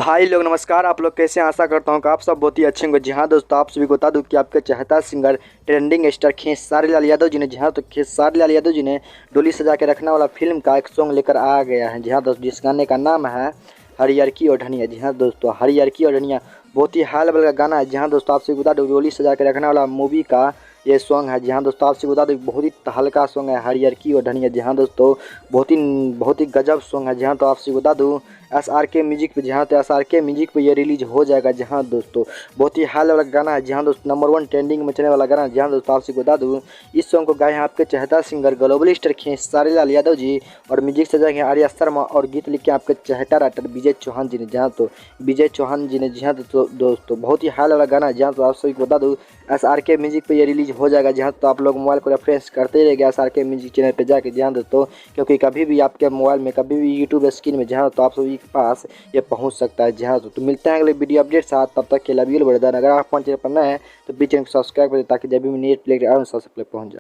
भाई लोग नमस्कार। आप लोग कैसे हैं? आशा करता हूँ कि आप सब बहुत ही अच्छे होंगे। जी हाँ दोस्तों, आप सभी को बता दूं कि आपके चाहता singer trending star Khesari Lal Yadav ji ने खेसारी लाल यादव जी ने डोली सजा के रखने वाला फिल्म का एक सॉन्ग लेकर आ गया है। जी हाँ दोस्तों, जिस गाने का नाम है हरियर की ओढ़निया। जी हाँ दोस्तों, हरियर की ओढ़निया बहुत ही हाल लेवल का गाना है। जी हाँ दोस्तों, आपसे बता दूं डोली सजा के रखने वाला मूवी का ये सॉन्ग है। जी हाँ दोस्तों, आपसे बता दूं बहुत ही हल्का सॉन्ग है हरियर की ओढ़निया। जी हाँ दोस्तों, बहुत ही गजब सॉन्ग है। जी हाँ, तो आपसे बता दूं SRK म्यूजिक पे, जहाँ तो SRK म्यूजिक पे ये रिलीज हो जाएगा। जहाँ दोस्तों बहुत ही हाल वाला गाना है। जहाँ दोस्तों नंबर 1 ट्रेंडिंग में चलने वाला गाना है। जहाँ दोस्तों आपसे बता दूं इस सॉन्ग को गाए हैं आपके चहेता singer global star Khesari Lal Yadav ji, और म्यूजिक सजाएंगे आर्या शर्मा, और गीत लिखे आपके चहेता राइटर विजय चौहान जी ने। जहाँ तो विजय चौहान जी ने। जी हाँ दोस्तों बहुत ही हाल वाला गाना है। जहाँ तो आप सभी को बता दूं SRK म्यूजिक पे ये रिलीज हो जाएगा। जहाँ तो आप लोग मोबाइल को रेफरेंस करते ही रहेगा SRK म्यूजिक चैनल पे जाके। ध्यान दोस्तों, क्योंकि कभी भी आपके मोबाइल में कभी भी यूट्यूब स्क्रीन में जहाँ तो आप सभी के पास ये पहुंच सकता है। जहाँ तो मिलते हैं अगले वीडियो अपडेट साथ, तब तक के लिए बड़े। अगर आप हमारे चैनल पर नए हैं तो बीच चैनल को सब्सक्राइब करें ताकि जब भी नेट प्ले सबसे पहले पहुंच जाए।